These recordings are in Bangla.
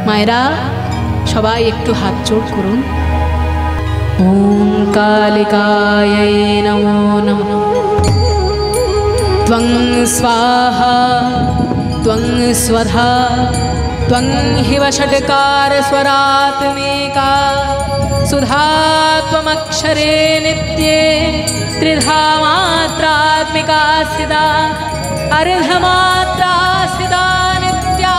মায়েরা সবাই একটু হাত জোড় করুন। ওম কালিকাयै নমো নমঃ। ত্বং স্বাহা ত্বং স্বধা ত্বং হিব ষট্কার स्वरात्मिका सुधा त्वमक्षरे नित्ये त्रिधा मात्रात्मिका स्थिता अर्धमात्रा स्थिता नित्या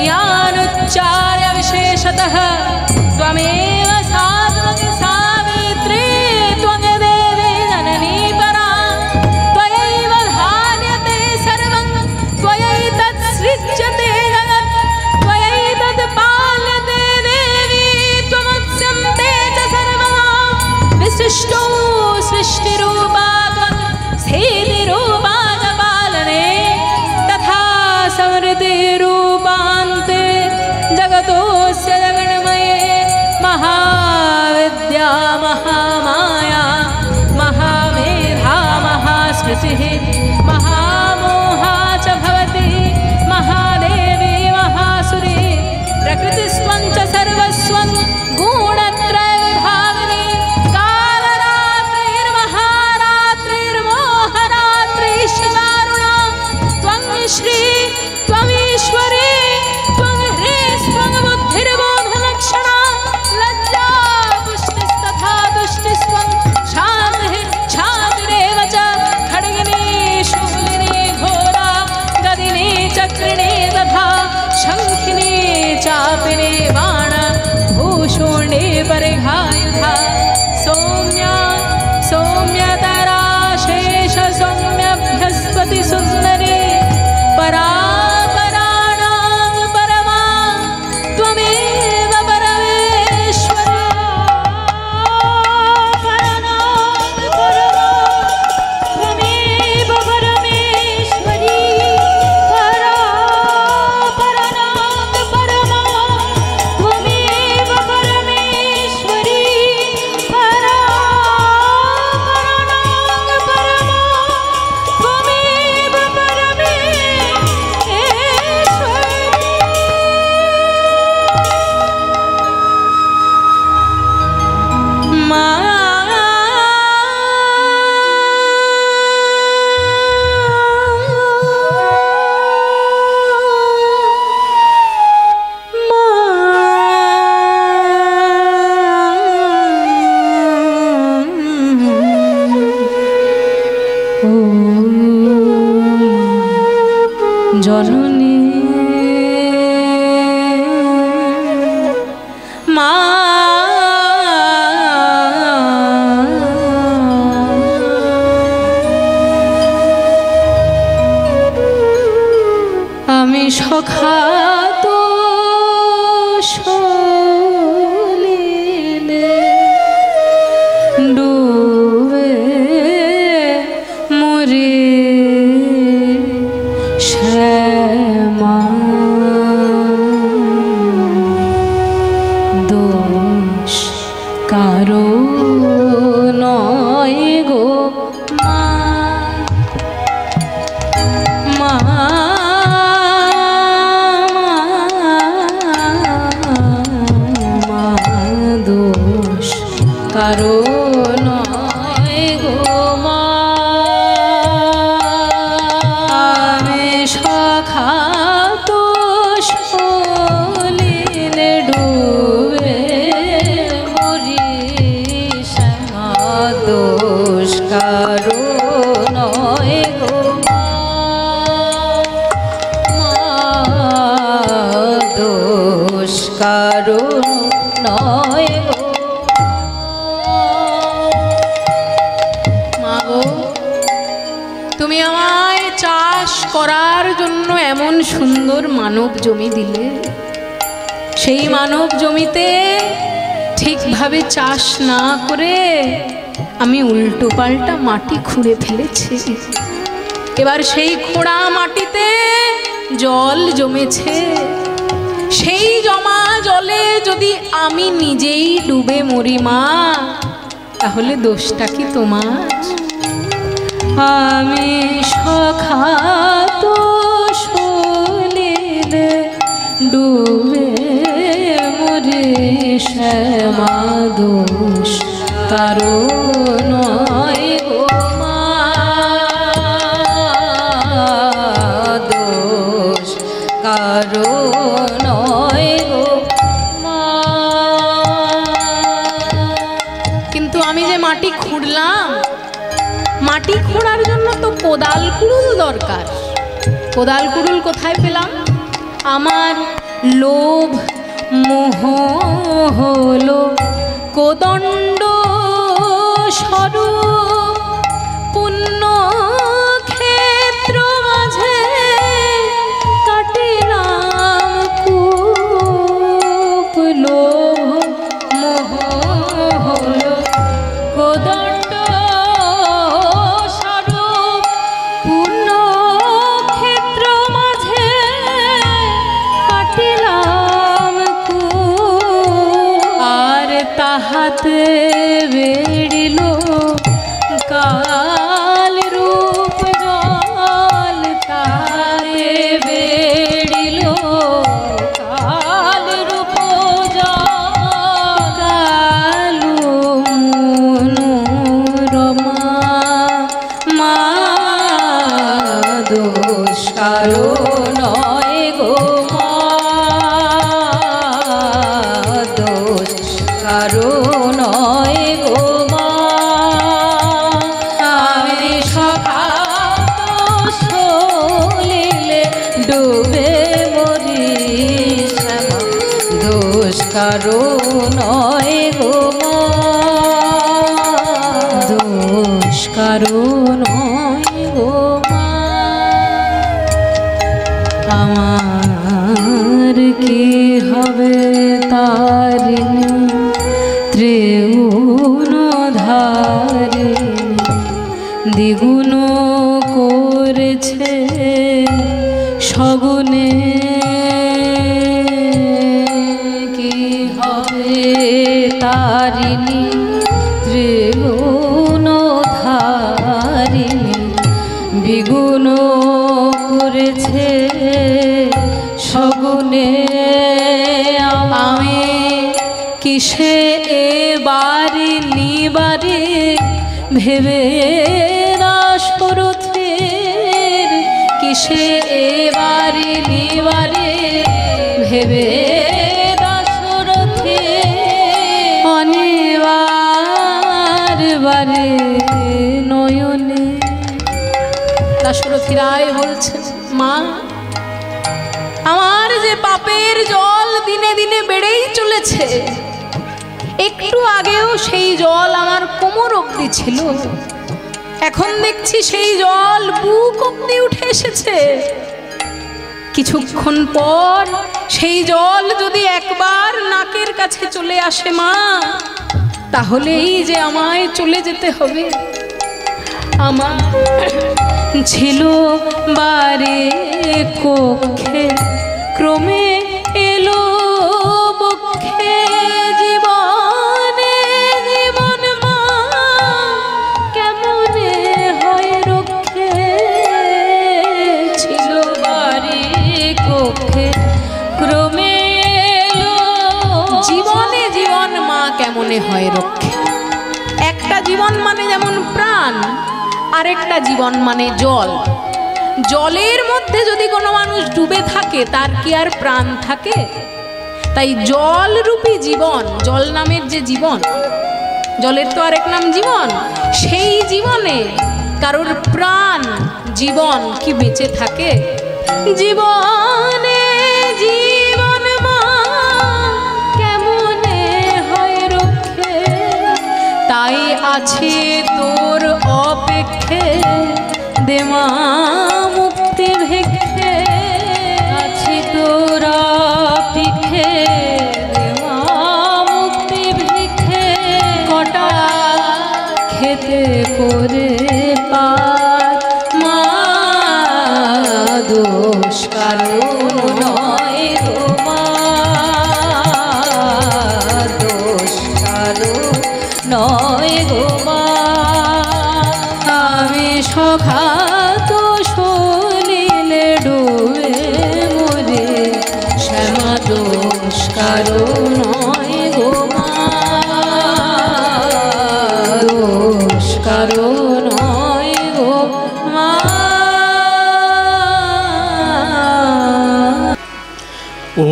यानुच्चार्य विशेषतः त्वमेव सात्वति सावित्री त्वं देवी जननी परा त्वयैव धार्यते सर्वं त्वयैतत् सृज्यते जगत् त्वयैतत् पाल्यते देवी त्वमुत्सन्ते च सर्वदा विशिष्टो सृष्टिरूपा त्वं स्थितिरूपा च पालने तथा संवृत्तिरूपान्ते जगतोऽस्य जगन्मये महाविद्या महामाया महामेधा महास्मृतिः महामोहा च भवति महादेवी महासुरी प्रकृतिस्त्वं च सर्वस्वं गुणत्रयविभागिनी कालरात्रिर्महारात्रिर्मोहरात्रिश्चिदारुणा त्वं श्री त्वमीश्वरी त्वं ह्रीस्त्वं बुद्धिर्बोधलक्षणा लज्जा पुष्टिस्तथा तुष्टिस्त्वं शान्तिः छातिरेव च खड्गिनी शूलिनी घोरा गदिनी चक्रिणी तथा शङ्खिनी चापिनी बाण भूषुण्डी परिघायुधा सौम्या सौम्यतरा शेष सौम्य बृहस्पति सुन्दरी परापराणां परमा त्वमेव परमेश्वरी त्वमेव परमेश्वरी परापराणां परमा त्वमेव परमेश्वरी परापराणां परमा त्वमेव परमेश्वरी मा জননী মা আমি সখা তো সলিলে ডুবে মরে শ্যামা দোষ কারো নয় গো মা মা মা দোষ কারো নয় গো মা আমি সখা তো সলিলে ডুবে মরি শ্যামা দোষ কারো নয় গো মা দোষ কারো নয় গো মা গো তুমি আমায় চাষ করার জন্য এমন সুন্দর মানব জমি দিলে, সেই মানব জমিতে ঠিকভাবে চাষ না করে আমি উল্টো পাল্টা মাটি খুঁড়ে ফেলেছি। এবার সেই খোঁড়া মাটিতে জল জমেছে, সেই জমা জলে যদি আমি নিজেই ডুবে মরি মা, তাহলে দোষটা কি তোমার? আমি সখা তো সলিলে ডুবে মোরে শ্যামা দোষ কারো নয় গো মা, দোষ কারো নয় গো মা। কিন্তু আমি যে মাটি খুঁড়লাম, মাটি খোঁড়ার জন্য তো কোদাল কুড়ুল দরকার। কোদাল কুড়ুল কোথায় পেলাম? আমার লোভ মোহ হলো কোদণ্ড স্বরূপ, পুণ্য ক্ষেত্র মাঝে কাটিলাম কূপ। লোভ মোহ হলো কোদণ্ড স্বরূপ, পুণ্য ক্ষেত্র মাঝে কাটিলাম কূপ। আর তাহাতে বেড়িল কাল রূপ জল, তাহাতে বেড়িল কাল রূপ জল। কালু মনোরমা মা, দোষ কারো নয় গো মা, দোষ কারো নয় গো মা। আমি সখা সলিলে ডুবে মরি শ্যামা, দোষ কারো নয় গো মা, দোষ কারো নয় গো মা। আমার কি হবে তারিণী ত্রিগুণ ধারিণী, দ্বিগুণ করেছে সগুণে। কি হবে তারিণী ত্রিগুণ ধারিণী, দ্বিগুণ করেছে সগুণে। আমি কিসে এবারে নিবারে ভেবে দাসরথের, কিসে এবারে নিবারে ভেবে দাসরথের। অনিবার বারে নয়নে দাশরথী রায় বলছেন, মা আমার যে পাপের জল দিনে দিনে বেড়েই চলেছে, একটু আগেও সেই জল আমার কোমর অবধি ছিল, এখন দেখছি সেই জল বুক অবধি উঠে এসেছে। কিছুক্ষণ পর সেই জল যদি একবার নাকের কাছে চলে আসে মা, তাহলেই যে আমায় চলে যেতে হবে। আমার ছিল বারে কক্ষে, ক্রমে এলো বক্ষে জীবনে জীবন মা, কেমনে হয় রক্ষে। ছিল বারে কক্ষে, ক্রমে এলো জীবনে জীবন মা, কেমনে হয় রক্ষে। একটা জীবন মানে যেমন প্রাণ, আরেকটা জীবন মানে জল। জলের মধ্যে যদি কোনো মানুষ ডুবে থাকে তার কি আর প্রাণ থাকে? তাই জল রূপী জীবন, জল নামের যে জীবন, জলের তো আরেক নাম জীবন, সেই জীবনে কারোর প্রাণ জীবন কি বেঁচে থাকে? জীবনে জীবন মা, কেমনে হয় রক্ষে। তাই আছে তোর অপেক্ষে, দেমা মুক্তি ভিক্ষে। আছি তোর অপেক্ষে, দেমা মুক্তি ভিক্ষে। কটা খেতে করে পার মা, দোষ কারো নয় গো মা, দোষ কারো নয় গো মা। আমি সখা তো সলিলে ডুবে মরে শ্যামা, দোষ কারো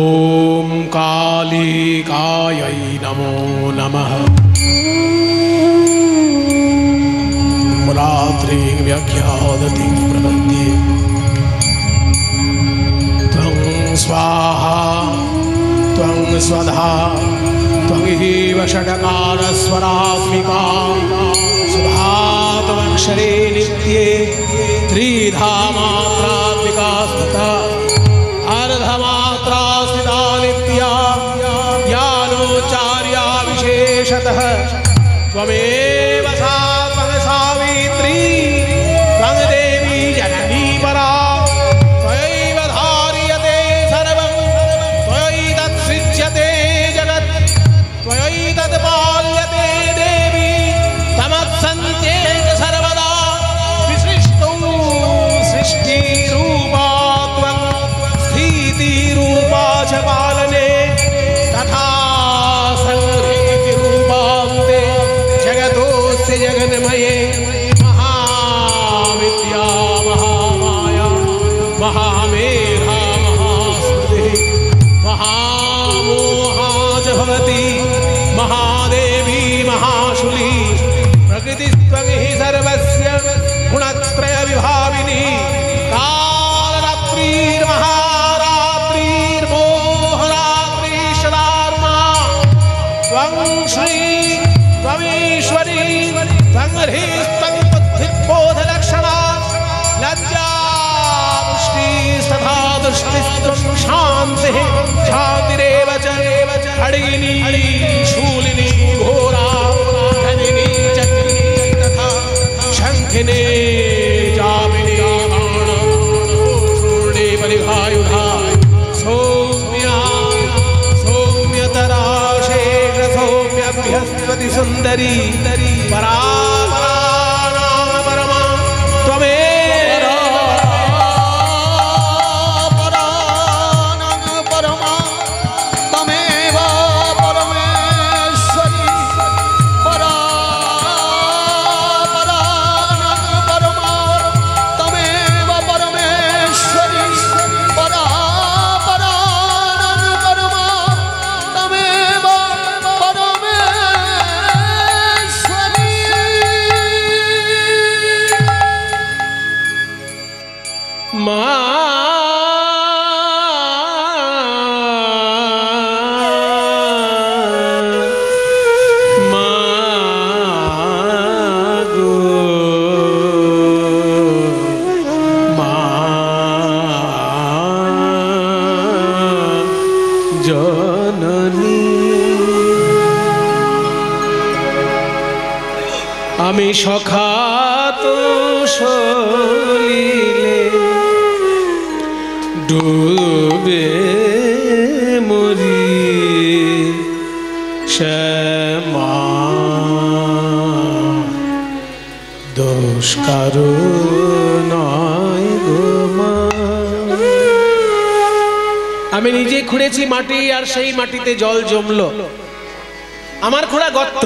ओम कालिकायै नमो नमः। रात्रि व्याख्यादति प्रपद्ये त्वं स्वाहा त्वं स्वधा त्वं एव षट्कारस्वरात्मिका सुभातमक्षरे नित्ये त्रिधा मात्रात्मिका स्मृता अर्धमात्रा स्थिता नित्या ज्ञानोच्चार्या विशेषतः त्वमेव सा त्वं सावित्री त्वं देवी जननी परा त्वयैव धार्यते सर्वं त्वयैतत्सृज्यते जगत् त्वयैतत्पाल्यते देवी तमत्सन्त्येक सर्वदा विसृष्टौ सृष्टिरूपा त्वं स्थितिरूपा च पालने तथा संहृतिरूपान्ते जगतोऽस्य जगन्मये महाविद्या महामाया महामेधा महास्मृतिः महामोहा च भवति महादेवी महाशूली प्रकृतिस्त्वं हि सर्वस्य गुणत्रय विभाविनी कालरात्रिर्महारात्रिर्मोहरात्रिशदार्मा त्वं श्री त्वमीश्वरी त्वं ह्रीस्त्वं बुद्धिबोधलक्षणा लज्जा पुष्टिस्तथा दृष्टिस्त्वं शान्तिः शान्तिरेव च खड्गिनी शूलिनी घोरा धनिनी चक्रिणी तथा शङ्खिनी जामिनी बाणशूर्णे परिघायुधा सौम्या सौम्यतरा शेष सौम्यभ्यस्पति सुन्दरी परा नाम परमा त्वमेव परमा तमेव परमेश्वरी परा परमा तमेव परमेश्वरी परा परमा तमेव परमेश्वरी। আমি সখাত সলিলে ডুবে মরি শ্যামা দোষ কারো নয় গো মা। আমি নিজে খুঁড়েছি মাটি আর সেই মাটিতে জল জমলো। আমার খোঁড়া গর্ত,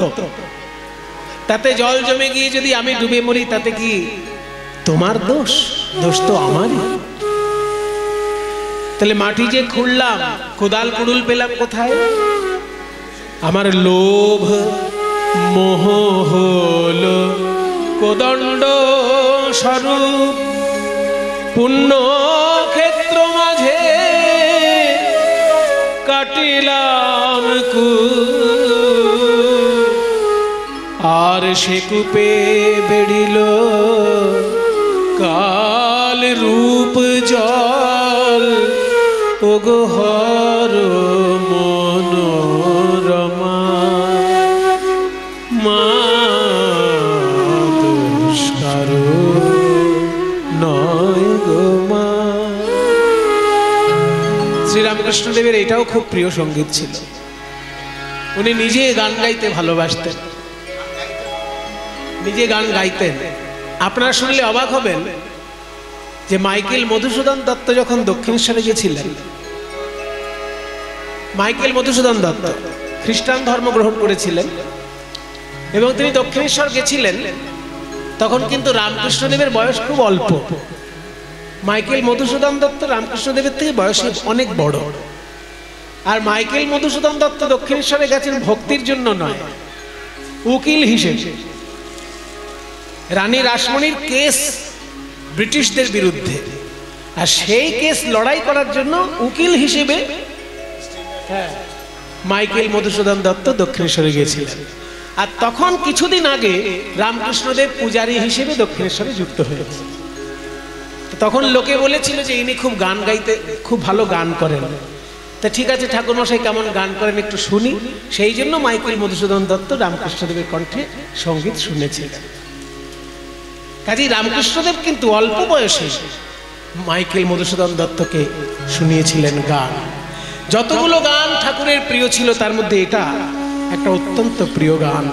তাতে জল জমে গিয়ে যদি আমি ডুবে মরি তাতে কি তোমার দোষ? দোষ তো আমারই। তাহলে মাটি যে খুঁড়লাম, কোদাল কুড়ুল পেলাম কোথায়? আমার লোভ মোহ হলো কোদণ্ড স্বরূপ পুণ্য ক্ষেত্র মাঝে কাটিলাম আর সে কূপে বেড়িল কাল রূপ জল ওগোহর মনোরমা মা দোষ কারো নয় গো মা। শ্রীরামকৃষ্ণদেবের এটাও খুব প্রিয় সঙ্গীত ছিল। উনি নিজে গান গাইতে ভালোবাসতেন, নিজে গান গাইতেন। আপনারা শুনলে অবাক হবেন যে মাইকেল মধুসূদন দত্ত যখন দক্ষিণেশ্বরে গেছিলেন, মাইকেল মধুসূদন দত্ত খ্রিস্টান ধর্ম গ্রহণ করেছিলেন এবং তিনি দক্ষিণেশ্বর গেছিলেন, তখন কিন্তু রামকৃষ্ণদেবের বয়স খুব অল্প। মাইকেল মধুসূদন দত্ত রামকৃষ্ণদেবের থেকে বয়সে অনেক বড়। আর মাইকেল মধুসূদন দত্ত দক্ষিণেশ্বরে গেছেন ভক্তির জন্য নয়, উকিল হিসেবে। রানী রাসমণির কেস ব্রিটিশদের বিরুদ্ধে, আর সেই কেস লড়াই করার জন্য উকিল হিসেবে মাইকেল মধুসূদন দত্ত দক্ষিণেশ্বরে গিয়েছিলেন। আর তখন কিছুদিন আগে রামকৃষ্ণদেব পূজারী হিসেবে দক্ষিণেশ্বরে যুক্ত হয়েছে। তখন লোকে বলেছিল যে ইনি খুব গান গাইতে, খুব ভালো গান করেন। তা ঠিক আছে ঠাকুরমশাই কেমন গান করেন একটু শুনি। সেই জন্য মাইকেল মধুসূদন দত্ত রামকৃষ্ণদেবের কণ্ঠে সঙ্গীত শুনেছিলেন। কাজী রামকৃষ্ণদেব কিন্তু অল্প বয়সে মাইকেল মধুসূদন দত্তকে শুনিয়েছিলেন গান। যতগুলো গান ঠাকুরের প্রিয় ছিল তার মধ্যে এটা একটা অত্যন্ত প্রিয় গান।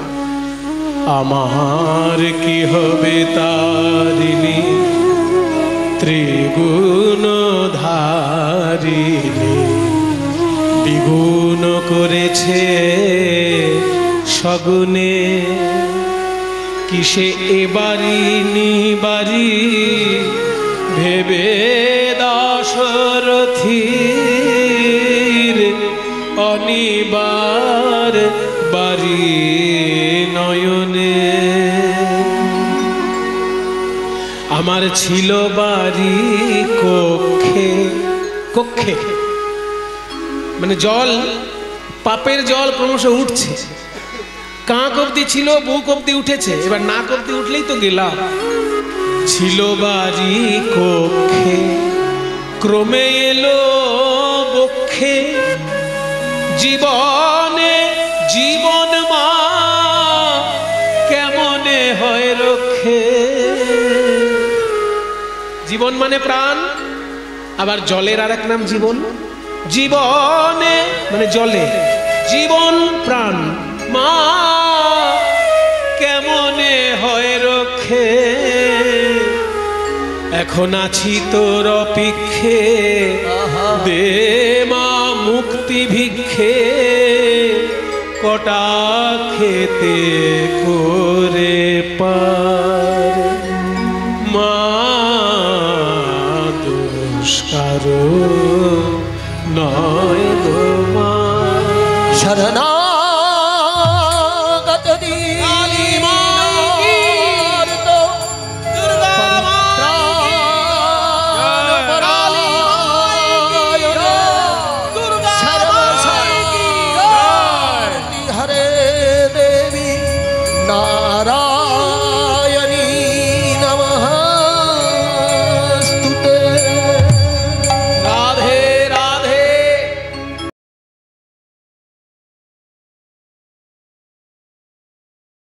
আমার কি হবে তারিণী ত্রিগুণ ধারিণী, দ্বিগুণ করেছে সগুণে, কিসে এবারি নিবারি ভেবে দাশরথীর অনিবার বাড়ি নয়নে। আমার ছিল বাড়ি কক্ষে, কক্ষে মানে জল, পাপের জল ক্রমশ উঠছে। কাক অব্দি ছিল, বুক অব্দি উঠেছে, এবার নাক অব্দি উঠলেই তো গেলাম। ছিল বাড়ি কক্ষে ক্রমে এলো বক্ষে, জীবনে জীবন মা কেমনে হয় রক্ষে। জীবন মানে প্রাণ, আবার জলের আর এক নাম জীবন। জীবনে মানে জলে, জীবন প্রাণ মা কেমনে হয় রক্ষে। এখন আছি তোর অপেক্ষে, দে মা মুক্তি ভিক্ষে, কটা খেতে করে পার মা দুষ্কার নয় গো মা। শরণাগত দীনার্ত সর্বশক্তি হরে দেবী নারায়ণ